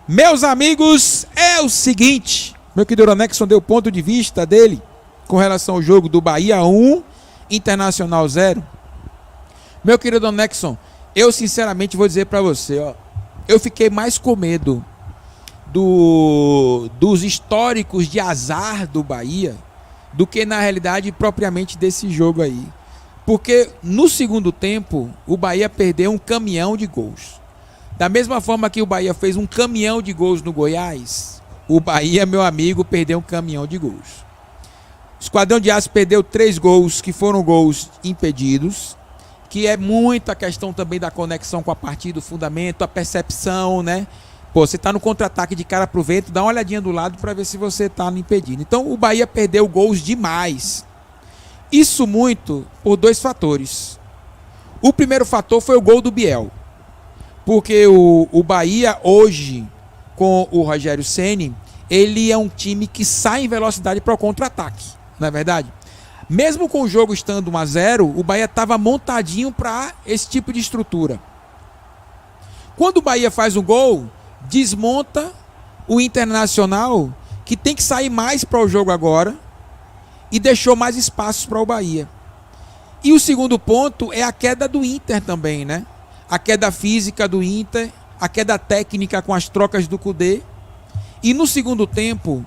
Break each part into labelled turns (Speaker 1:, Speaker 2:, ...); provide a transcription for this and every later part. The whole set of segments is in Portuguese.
Speaker 1: Meus amigos, é o seguinte, meu querido Anexon deu o ponto de vista dele com relação ao jogo do Bahia 1, Internacional 0. Meu querido Anexon, eu sinceramente vou dizer pra você, ó, eu fiquei mais com medo dos históricos de azar do Bahia do que na realidade propriamente desse jogo aí. Porque no segundo tempo o Bahia perdeu um caminhão de gols. Da mesma forma que o Bahia fez um caminhão de gols no Goiás, o Bahia, meu amigo, perdeu um caminhão de gols. O Esquadrão de Aço perdeu 3 gols que foram gols impedidos, que é muita questão também da conexão com a partida, o fundamento, a percepção, né? Pô, você tá no contra-ataque de cara pro vento, dá uma olhadinha do lado para ver se você tá impedindo. Então o Bahia perdeu gols demais. Isso muito por 2 fatores. O primeiro fator foi o gol do Biel. Porque o Bahia hoje, com o Rogério Ceni, ele é um time que sai em velocidade para o contra-ataque, não é verdade? Mesmo com o jogo estando 1-0, o Bahia estava montadinho para esse tipo de estrutura. Quando o Bahia faz um gol, desmonta o Internacional, que tem que sair mais para o jogo agora, e deixou mais espaços para o Bahia. E o segundo ponto é a queda do Inter também, né? A queda física do Inter, a queda técnica com as trocas do Kudê. E no segundo tempo,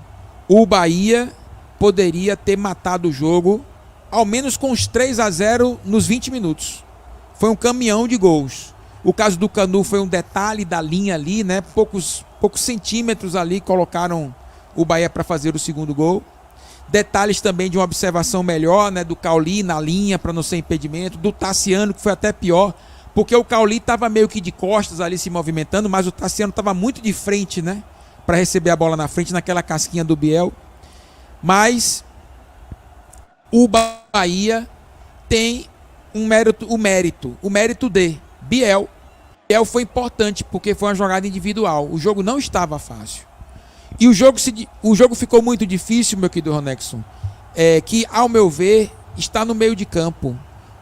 Speaker 1: o Bahia poderia ter matado o jogo, ao menos com os 3-0 nos 20 minutos. Foi um caminhão de gols. O caso do Canu foi um detalhe da linha ali, né? Poucos centímetros ali colocaram o Bahia para fazer o segundo gol. Detalhes também de uma observação melhor, né? Do Cauli na linha para não ser impedimento. Do Tassiano, que foi até pior, porque o Cauli estava meio que de costas ali se movimentando, mas o Tassiano estava muito de frente, né? Para receber a bola na frente, naquela casquinha do Biel. Mas o Bahia tem o mérito de Biel. Biel foi importante porque foi uma jogada individual. O jogo não estava fácil. E o jogo ficou muito difícil, meu querido Ronexon, que, ao meu ver, está no meio de campo.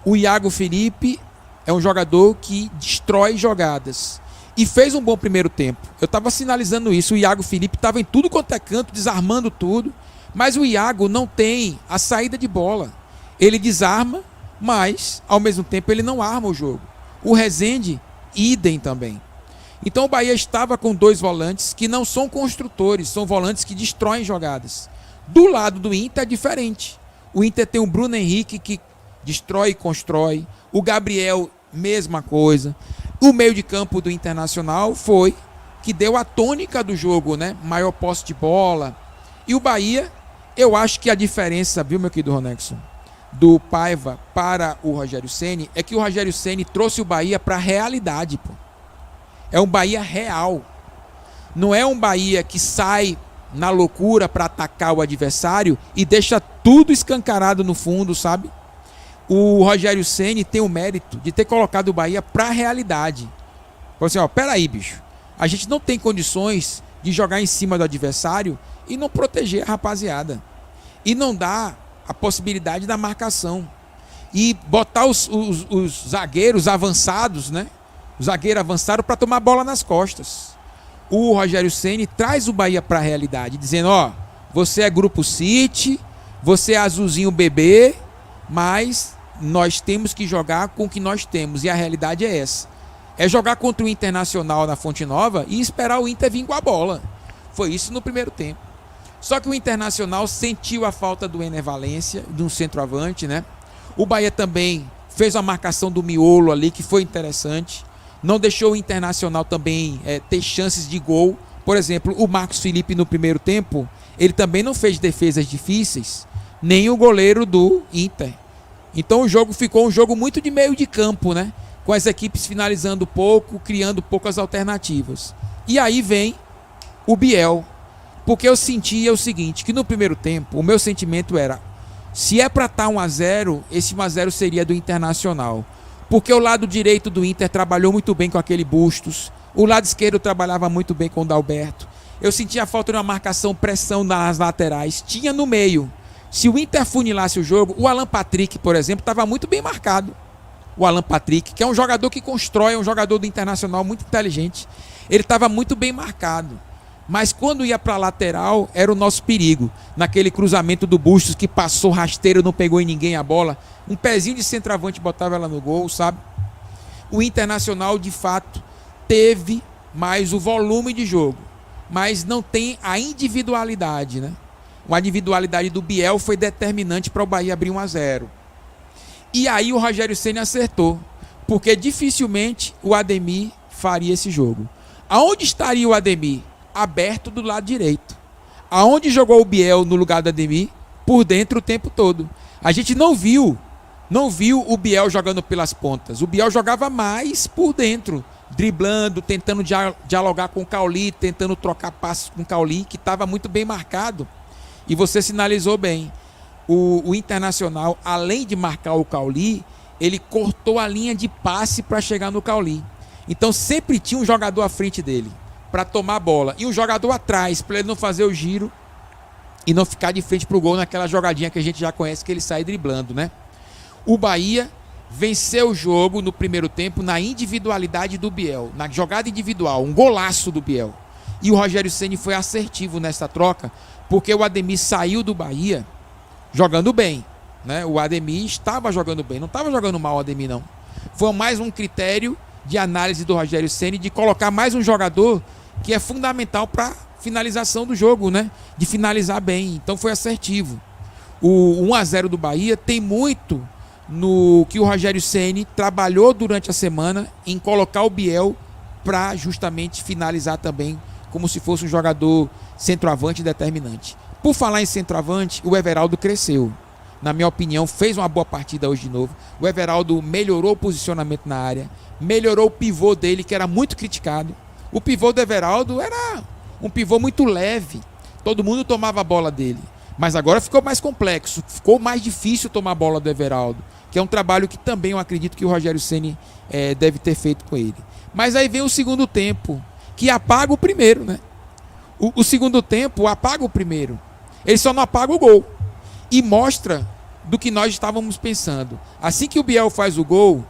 Speaker 1: O Iago Felipe é um jogador que destrói jogadas. E fez um bom primeiro tempo. Eu estava sinalizando isso. O Iago Felipe estava em tudo quanto é canto, desarmando tudo. Mas o Iago não tem a saída de bola. Ele desarma, mas, ao mesmo tempo, ele não arma o jogo. O Rezende, idem também. Então o Bahia estava com 2 volantes que não são construtores, são volantes que destroem jogadas. Do lado do Inter é diferente. O Inter tem o Bruno Henrique que destrói e constrói. O Gabriel, mesma coisa. O meio de campo do Internacional foi que deu a tônica do jogo, né? Maior posse de bola. E o Bahia, eu acho que a diferença, viu, meu querido Ronexon, do Paiva para o Rogério Ceni é que o Rogério Ceni trouxe o Bahia para a realidade, pô. É um Bahia real. Não é um Bahia que sai na loucura para atacar o adversário e deixa tudo escancarado no fundo, sabe? O Rogério Ceni tem o mérito de ter colocado o Bahia para a realidade. Falou assim, ó, peraí, bicho. A gente não tem condições de jogar em cima do adversário e não proteger a rapaziada. E não dá a possibilidade da marcação. E botar os zagueiros avançados, né? O zagueiro avançado para tomar bola nas costas. O Rogério Ceni traz o Bahia para a realidade, dizendo, ó, você é Grupo City, você é azulzinho bebê, mas nós temos que jogar com o que nós temos. E a realidade é essa. É jogar contra o Internacional na Fonte Nova e esperar o Inter vir com a bola. Foi isso no primeiro tempo. Só que o Internacional sentiu a falta do Ener Valencia, de um centroavante, né? O Bahia também fez uma marcação do miolo ali, que foi interessante. Não deixou o Internacional também ter chances de gol. Por exemplo, o Marcos Felipe no primeiro tempo, ele também não fez defesas difíceis, nem o goleiro do Inter. Então o jogo ficou um jogo muito de meio de campo, né? Com as equipes finalizando pouco, criando poucas alternativas. E aí vem o Biel. Porque eu sentia o seguinte, que no primeiro tempo, o meu sentimento era, se é para estar 1-0, esse 1-0 seria do Internacional. Porque o lado direito do Inter trabalhou muito bem com aquele Bustos, o lado esquerdo trabalhava muito bem com o Dalberto. Eu sentia a falta de uma marcação, pressão nas laterais, tinha no meio. Se o Inter funilasse o jogo, o Alan Patrick, por exemplo, estava muito bem marcado. o Alan Patrick, que é um jogador que constrói, é um jogador do Internacional muito inteligente. Ele estava muito bem marcado. Mas quando ia para a lateral, era o nosso perigo. Naquele cruzamento do Bustos, que passou rasteiro, não pegou em ninguém a bola. Um pezinho de centroavante botava ela no gol, sabe? O Internacional, de fato, teve mais o volume de jogo. Mas não tem a individualidade, né? A individualidade do Biel foi determinante para o Bahia abrir 1-0. E aí o Rogério Ceni acertou. Porque dificilmente o Ademir faria esse jogo. Aonde estaria o Ademir? Aberto do lado direito. Aonde jogou o Biel no lugar do Ademir? Por dentro o tempo todo. A gente não viu o Biel jogando pelas pontas. O Biel jogava mais por dentro, driblando, tentando dialogar com o Cauli, tentando trocar passos com o Cauli, que estava muito bem marcado. E você sinalizou bem. O Internacional, além de marcar o Cauli, ele cortou a linha de passe para chegar no Cauli. Então sempre tinha um jogador à frente dele para tomar a bola e um jogador atrás para ele não fazer o giro e não ficar de frente para o gol naquela jogadinha que a gente já conhece, que ele sai driblando, né? O Bahia venceu o jogo no primeiro tempo na individualidade do Biel, na jogada individual, um golaço do Biel. E o Rogério Ceni foi assertivo nessa troca, porque o Ademir saiu do Bahia jogando bem, né? O Ademir estava jogando bem, não estava jogando mal o Ademir, não. Foi mais um critério de análise do Rogério Ceni de colocar mais um jogador que é fundamental para finalização do jogo, né? De finalizar bem. Então foi assertivo. O 1-0 do Bahia tem muito no que o Rogério Ceni trabalhou durante a semana em colocar o Biel para justamente finalizar também como se fosse um jogador centroavante determinante. Por falar em centroavante, o Everaldo cresceu. Na minha opinião, fez uma boa partida hoje de novo. O Everaldo melhorou o posicionamento na área, melhorou o pivô dele, que era muito criticado. O pivô do Everaldo era um pivô muito leve, todo mundo tomava a bola dele. Mas agora ficou mais complexo, ficou mais difícil tomar a bola do Everaldo, que é um trabalho que também eu acredito que o Rogério Ceni deve ter feito com ele. Mas aí vem o segundo tempo, que apaga o primeiro, né? O segundo tempo apaga o primeiro. Ele só não apaga o gol. E mostra do que nós estávamos pensando. Assim que o Biel faz o gol,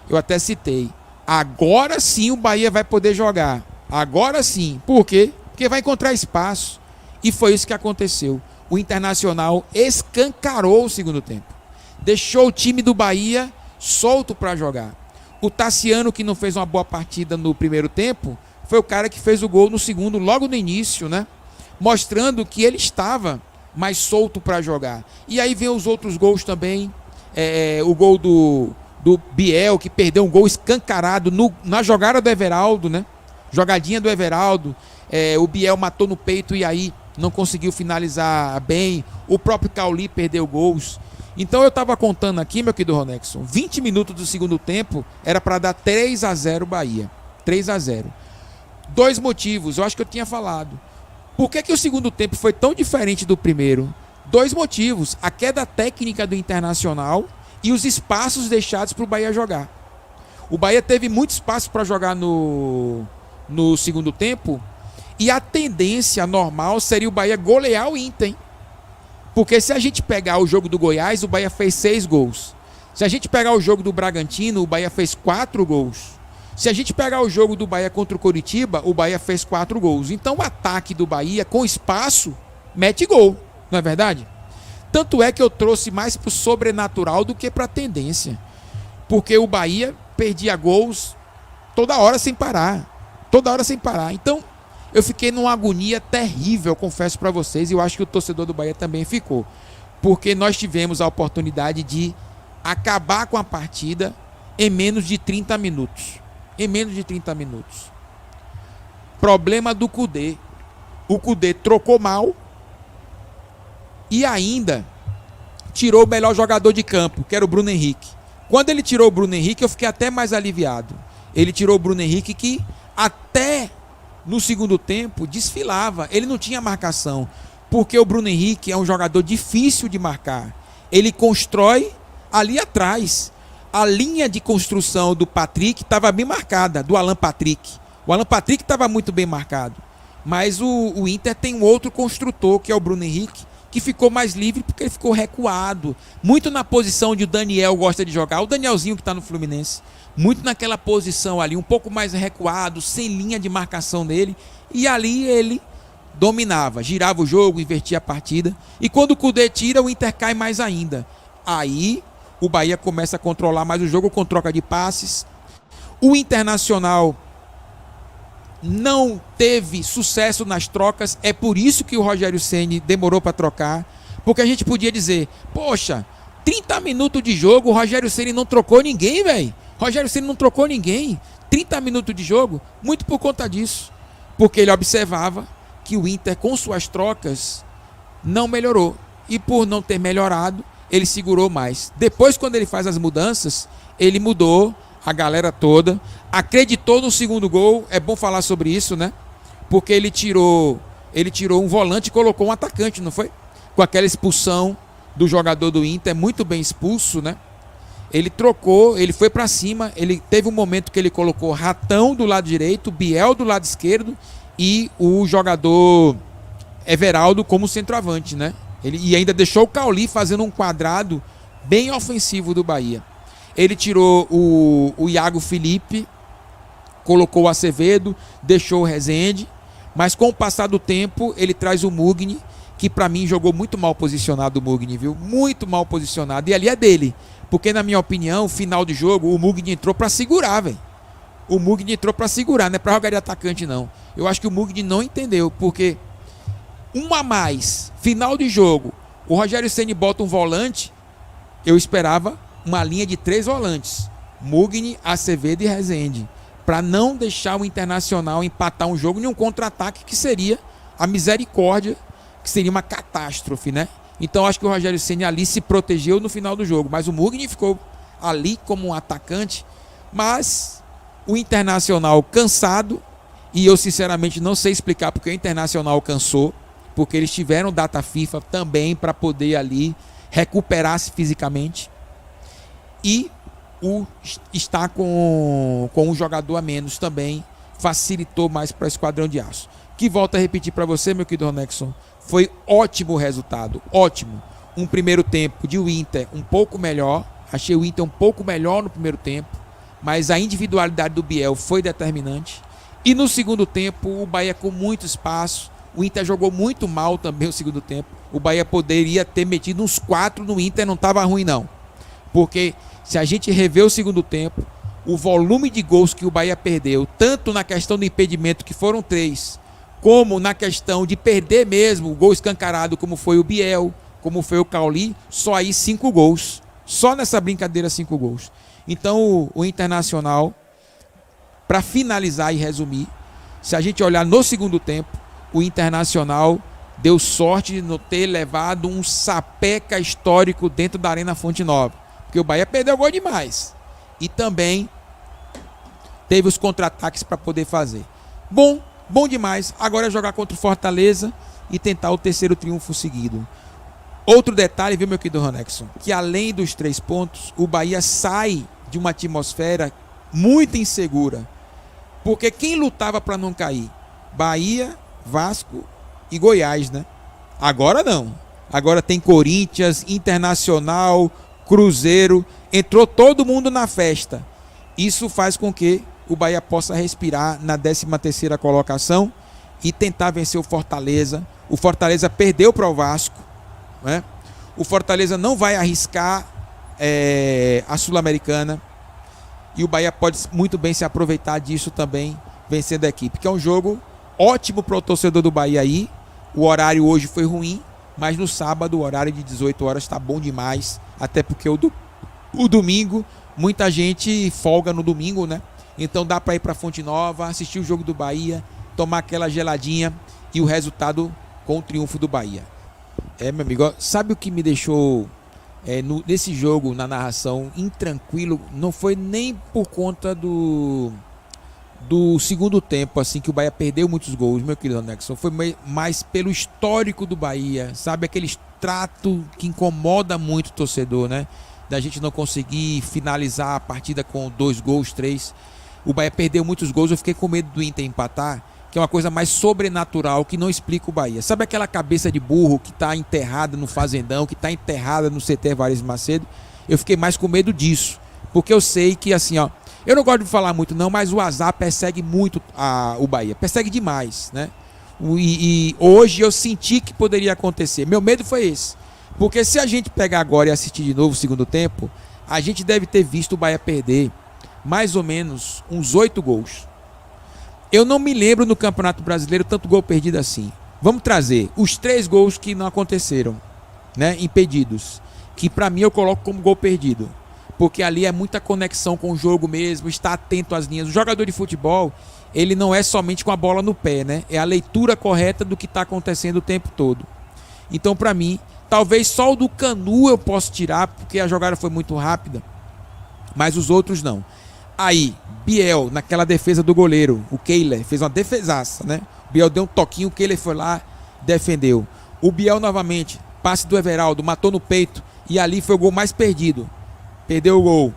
Speaker 1: eu até citei, agora sim o Bahia vai poder jogar. Agora sim. Por quê? Porque vai encontrar espaço. E foi isso que aconteceu. O Internacional escancarou o segundo tempo. Deixou o time do Bahia solto para jogar. O Tassiano, que não fez uma boa partida no primeiro tempo, foi o cara que fez o gol no segundo, logo no início, né? Mostrando que ele estava mais solto para jogar. E aí vem os outros gols também. O gol do Biel, que perdeu um gol escancarado na jogada do Everaldo, né? Jogadinha do Everaldo. O Biel matou no peito e aí não conseguiu finalizar bem. O próprio Cauli perdeu gols. Então eu estava contando aqui, meu querido Ronexon, 20 minutos do segundo tempo era para dar 3-0 Bahia. 3-0. Dois motivos, eu acho que eu tinha falado. Por que o segundo tempo foi tão diferente do primeiro? Dois motivos. A queda técnica do Internacional e os espaços deixados para o Bahia jogar. O Bahia teve muito espaço para jogar no segundo tempo e a tendência normal seria o Bahia golear o Inter, hein? Porque se a gente pegar o jogo do Goiás, o Bahia fez 6 gols. Se a gente pegar o jogo do Bragantino, o Bahia fez 4 gols. Se a gente pegar o jogo do Bahia contra o Coritiba, o Bahia fez 4 gols. Então o ataque do Bahia, com espaço, mete gol, não é verdade? Tanto é que eu trouxe mais para o sobrenatural do que para a tendência. Porque o Bahia perdia gols toda hora sem parar. Toda hora sem parar. Então eu fiquei numa agonia terrível, confesso para vocês, e eu acho que o torcedor do Bahia também ficou. Porque nós tivemos a oportunidade de acabar com a partida em menos de 30 minutos. Em menos de 30 minutos. Problema do Kudê. O Kudê trocou mal e ainda tirou o melhor jogador de campo, que era o Bruno Henrique. Quando ele tirou o Bruno Henrique, eu fiquei até mais aliviado. Ele tirou o Bruno Henrique, que até no segundo tempo desfilava. Ele não tinha marcação, porque o Bruno Henrique é um jogador difícil de marcar. Ele constrói ali atrás. A linha de construção do Patrick estava bem marcada, do Alan Patrick. O Alan Patrick estava muito bem marcado. Mas o Inter tem um outro construtor, que é o Bruno Henrique, que ficou mais livre porque ele ficou recuado, muito na posição onde o Daniel gosta de jogar, o Danielzinho que está no Fluminense, muito naquela posição ali, um pouco mais recuado, sem linha de marcação dele, e ali ele dominava, girava o jogo, invertia a partida, e quando o Kudê tira, o Inter cai mais ainda. Aí o Bahia começa a controlar mais o jogo com troca de passes. O Internacional não teve sucesso nas trocas, é por isso que o Rogério Ceni demorou para trocar, porque a gente podia dizer, poxa, 30 minutos de jogo, o Rogério Ceni não trocou ninguém, velho. Rogério Ceni não trocou ninguém. 30 minutos de jogo, muito por conta disso, porque ele observava que o Inter, com suas trocas, não melhorou, e por não ter melhorado, ele segurou mais. Depois, quando ele faz as mudanças, ele mudou a galera toda, acreditou no segundo gol. É bom falar sobre isso, né? Porque ele tirou um volante e colocou um atacante, não foi? Com aquela expulsão do jogador do Inter, muito bem expulso, né? Ele trocou, ele foi pra cima, ele teve um momento que ele colocou Ratão do lado direito, Biel do lado esquerdo e o jogador Everaldo como centroavante, né? E ainda deixou o Cauli fazendo um quadrado bem ofensivo do Bahia. Ele tirou o Iago Felipe, colocou o Acevedo, deixou o Rezende, mas com o passar do tempo ele traz o Mugni, que para mim jogou muito mal posicionado o Mugni, viu? Muito mal posicionado, e ali é dele, porque na minha opinião, final de jogo, o Mugni entrou para segurar, velho. O Mugni entrou para segurar, não é para jogar de atacante não. Eu acho que o Mugni não entendeu, porque um a mais, final de jogo, o Rogério Ceni bota um volante, eu esperava uma linha de 3 volantes, Mugni, Acevedo e Rezende, para não deixar o Internacional empatar um jogo em um contra-ataque que seria a misericórdia, que seria uma catástrofe, né? Então acho que o Rogério Ceni ali se protegeu no final do jogo, mas o Mugni ficou ali como um atacante, mas o Internacional cansado, e eu sinceramente não sei explicar porque o Internacional cansou, porque eles tiveram data FIFA também para poder ali recuperar-se fisicamente, e estar com um jogador a menos também facilitou mais para o Esquadrão de Aço. Que volto a repetir para você, meu querido Ronexon, foi ótimo o resultado, ótimo. Um primeiro tempo de o Inter um pouco melhor, achei o Inter um pouco melhor no primeiro tempo, mas a individualidade do Biel foi determinante. E no segundo tempo, o Bahia com muito espaço, o Inter jogou muito mal também o segundo tempo. O Bahia poderia ter metido uns 4 no Inter, não estava ruim não. Porque se a gente rever o segundo tempo, o volume de gols que o Bahia perdeu, tanto na questão do impedimento, que foram 3, como na questão de perder mesmo o gol escancarado, como foi o Biel, como foi o Cauli, só aí 5 gols. Só nessa brincadeira 5 gols. Então o Internacional, para finalizar e resumir, se a gente olhar no segundo tempo, o Internacional deu sorte de não ter levado um sapeca histórico dentro da Arena Fonte Nova, porque o Bahia perdeu gol demais e também teve os contra-ataques para poder fazer. Bom demais. Agora é jogar contra o Fortaleza e tentar o terceiro triunfo seguido. Outro detalhe, viu, meu querido Ronexon, que além dos 3 pontos, o Bahia sai de uma atmosfera muito insegura, porque quem lutava para não cair? Bahia, Vasco e Goiás, né? Agora não. Agora tem Corinthians, Internacional, Cruzeiro, entrou todo mundo na festa. Isso faz com que o Bahia possa respirar na 13ª colocação e tentar vencer o Fortaleza. O Fortaleza perdeu para o Vasco, né? O Fortaleza não vai arriscar a Sul-Americana, e o Bahia pode muito bem se aproveitar disso também, vencendo a equipe, que é um jogo ótimo para o torcedor do Bahia aí. O horário hoje foi ruim, mas no sábado o horário de 18 horas está bom demais, até porque o domingo, muita gente folga no domingo, né? Então dá para ir para Fonte Nova, assistir o jogo do Bahia, tomar aquela geladinha e o resultado com o triunfo do Bahia. Meu amigo, sabe o que me deixou nesse jogo, na narração, intranquilo? Não foi nem por conta do segundo tempo, assim, que o Bahia perdeu muitos gols, meu querido Nexon. Foi mais pelo histórico do Bahia, sabe? Aquele trato que incomoda muito o torcedor, né? Da gente não conseguir finalizar a partida com 2 gols, 3. O Bahia perdeu muitos gols, eu fiquei com medo do Inter empatar. que é uma coisa mais sobrenatural, que não explica o Bahia. Sabe aquela cabeça de burro que está enterrada no Fazendão, que está enterrada no CT Evaristo Macedo? Eu fiquei mais com medo disso, porque eu sei que assim, ó, eu não gosto de falar muito não, mas o azar persegue muito o Bahia, persegue demais, né? E hoje eu senti que poderia acontecer. Meu medo foi esse, porque se a gente pegar agora e assistir de novo o segundo tempo, a gente deve ter visto o Bahia perder mais ou menos uns 8 gols. Eu não me lembro no Campeonato Brasileiro tanto gol perdido assim. Vamos trazer os 3 gols que não aconteceram, né, impedidos, que para mim eu coloco como gol perdido, porque ali é muita conexão com o jogo mesmo, estar atento às linhas. O jogador de futebol, ele não é somente com a bola no pé, né? É a leitura correta do que está acontecendo o tempo todo. Então, para mim, talvez só o do Canu eu possa tirar, porque a jogada foi muito rápida, mas os outros não. Aí, Biel, naquela defesa do goleiro, o Kehler fez uma defesaça, né? O Biel deu um toquinho, o Kehler foi lá, defendeu. O Biel novamente, passe do Everaldo, matou no peito, e ali foi o gol mais perdido. Perdeu o gol.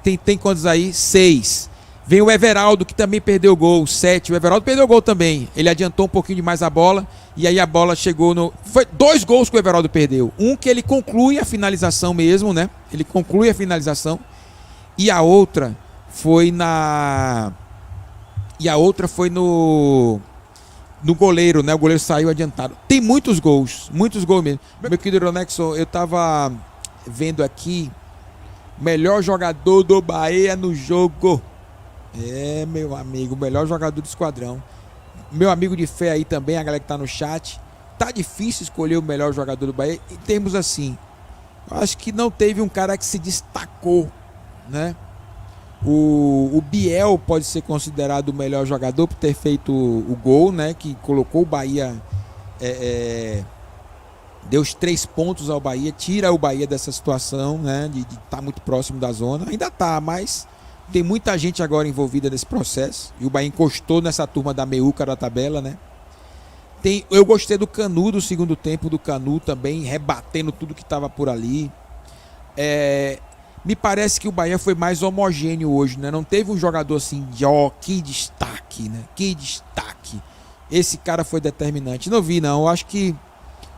Speaker 1: Tem quantos aí? 6. Vem o Everaldo, que também perdeu o gol, 7. O Everaldo perdeu o gol também. Ele adiantou um pouquinho demais a bola, e aí a bola chegou no... Foi 2 gols que o Everaldo perdeu. Um que ele conclui a finalização mesmo, né? Ele conclui a finalização. E a outra foi no goleiro, né? O goleiro saiu adiantado. Tem muitos gols mesmo. Meu querido Ronexon, eu tava vendo aqui, melhor jogador do Bahia no jogo. É, meu amigo, melhor jogador do esquadrão. Meu amigo de fé aí também, a galera que tá no chat. Tá difícil escolher o melhor jogador do Bahia. Em termos assim, eu acho que não teve um cara que se destacou, né? O Biel pode ser considerado o melhor jogador por ter feito o gol, né? Que colocou o Bahia, deu os 3 pontos ao Bahia, tira o Bahia dessa situação, né? De estar muito próximo da zona. Ainda tá, mas tem muita gente agora envolvida nesse processo. E o Bahia encostou nessa turma da meiuca da tabela, né? Eu gostei do Canu, do segundo tempo do Canu também, rebatendo tudo que estava por ali. Me parece que o Bahia foi mais homogêneo hoje, né? Não teve um jogador assim de que destaque, né? Que destaque. Esse cara foi determinante. Não vi, não. Eu acho que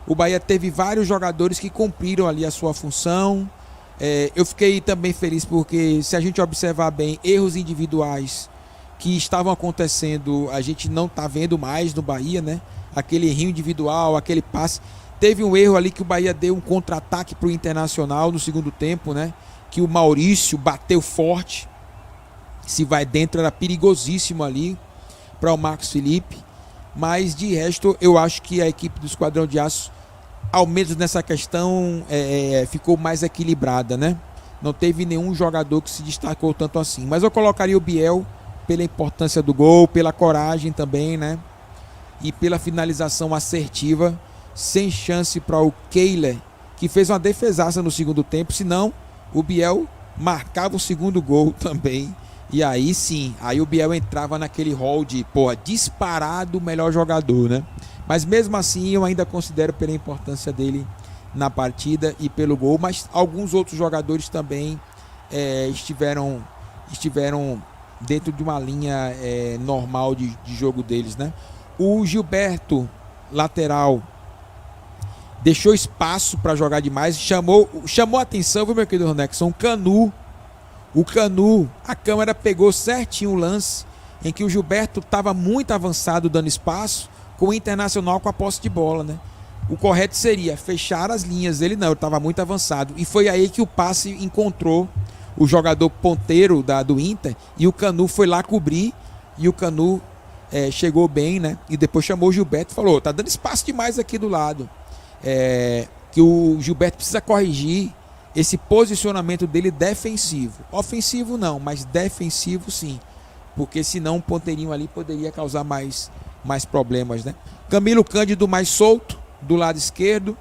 Speaker 1: o Bahia teve vários jogadores que cumpriram ali a sua função. Eu fiquei também feliz porque, se a gente observar bem, erros individuais que estavam acontecendo, a gente não tá vendo mais no Bahia, né? Aquele erro individual, aquele passe. Teve um erro ali que o Bahia deu um contra-ataque pro Internacional no segundo tempo, né? Que o Maurício bateu forte, se vai dentro era perigosíssimo ali para o Marcos Felipe, mas de resto eu acho que a equipe do Esquadrão de Aço, ao menos nessa questão, ficou mais equilibrada, né? Não teve nenhum jogador que se destacou tanto assim, mas eu colocaria o Biel pela importância do gol, pela coragem também, né? E pela finalização assertiva, sem chance para o Kehler, que fez uma defesaça no segundo tempo, senão o Biel marcava o segundo gol também. E aí sim, aí o Biel entrava naquele rol de, disparado o melhor jogador, né? Mas mesmo assim eu ainda considero pela importância dele na partida e pelo gol. Mas alguns outros jogadores também estiveram dentro de uma linha normal de jogo deles, né? O Gilberto, lateral, deixou espaço para jogar demais, chamou a atenção, viu, meu querido Ronexon? O Canu, a câmera pegou certinho o lance em que o Gilberto estava muito avançado dando espaço com o Internacional com a posse de bola, né? O correto seria fechar as linhas, ele estava muito avançado, e foi aí que o passe encontrou o jogador ponteiro do Inter, e o Canu foi lá cobrir, e o Canu chegou bem, né? E depois chamou o Gilberto e falou, tá dando espaço demais aqui do lado. Que o Gilberto precisa corrigir esse posicionamento dele defensivo. Ofensivo não, mas defensivo sim, porque senão um ponteirinho ali poderia causar mais problemas, né? Camilo Cândido mais solto do lado esquerdo,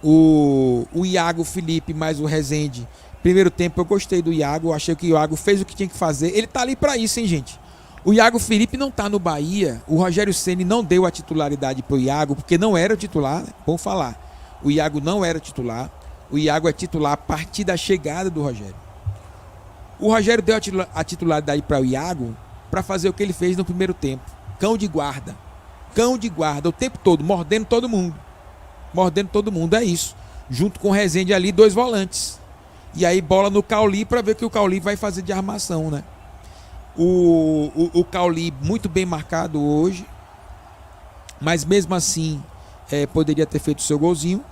Speaker 1: o Iago Felipe mais o Rezende. Primeiro tempo eu gostei do Iago, achei que o Iago fez o que tinha que fazer. Ele tá ali para isso, hein, gente? O Iago Felipe não tá no Bahia. O Rogério Ceni não deu a titularidade pro Iago, porque não era o titular, né? Vamos falar. O Iago não era titular. O Iago é titular a partir da chegada do Rogério. O Rogério deu a titularidade para o Iago para fazer o que ele fez no primeiro tempo. Cão de guarda o tempo todo, mordendo todo mundo, é isso. Junto com o Rezende ali, 2 volantes. E aí bola no Cauli para ver o que o Cauli vai fazer de armação, né? O Cauli muito bem marcado hoje, mas mesmo assim poderia ter feito o seu golzinho.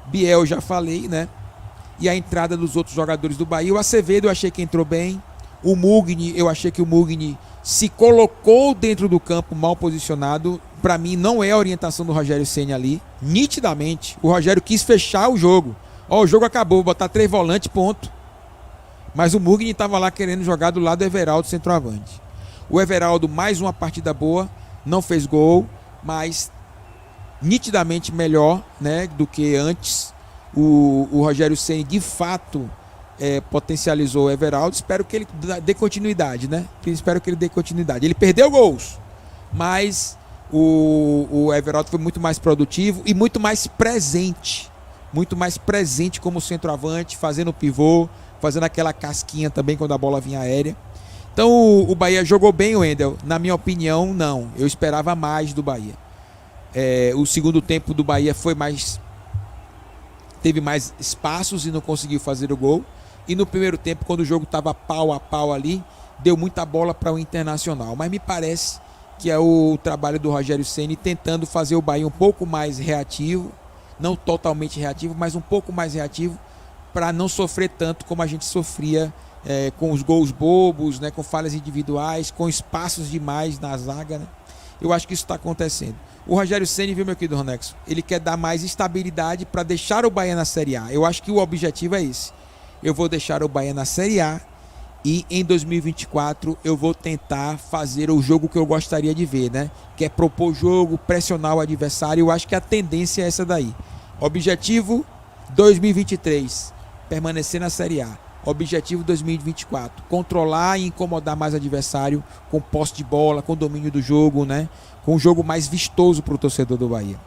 Speaker 1: Biel já falei, né? E a entrada dos outros jogadores do Bahia. O Acevedo eu achei que entrou bem. O Mugni, eu achei que o Mugni se colocou dentro do campo mal posicionado. Para mim não é a orientação do Rogério Ceni ali. Nitidamente, o Rogério quis fechar o jogo. O jogo acabou, botar 3 volantes, ponto. Mas o Mugni estava lá querendo jogar do lado do Everaldo, centroavante. O Everaldo, mais uma partida boa, não fez gol, mas nitidamente melhor, né, do que antes. O Rogério Ceni de fato potencializou o Everaldo. Espero que ele dê continuidade, né? Ele perdeu gols, mas o Everaldo foi muito mais produtivo e muito mais presente como centroavante, fazendo pivô, fazendo aquela casquinha também quando a bola vinha aérea. Então o Bahia jogou bem, Wendel. Na minha opinião, não. Eu esperava mais do Bahia. O segundo tempo do Bahia teve mais espaços e não conseguiu fazer o gol. E no primeiro tempo, quando o jogo estava pau a pau ali, deu muita bola para o Internacional. Mas me parece que é o trabalho do Rogério Ceni tentando fazer o Bahia um pouco mais reativo, não totalmente reativo, mas um pouco mais reativo, para não sofrer tanto como a gente sofria com os gols bobos, né, com falhas individuais, com espaços demais na zaga, né? Eu acho que isso está acontecendo. O Rogério Ceni, viu, meu querido Ronexo? Ele quer dar mais estabilidade para deixar o Bahia na Série A. Eu acho que o objetivo é esse. Eu vou deixar o Bahia na Série A e em 2024 eu vou tentar fazer o jogo que eu gostaria de ver, né? Que é propor jogo, pressionar o adversário. Eu acho que a tendência é essa daí. Objetivo 2023, permanecer na Série A. Objetivo 2024, controlar e incomodar mais o adversário com posse de bola, com domínio do jogo, né? Com um jogo mais vistoso para o torcedor do Bahia.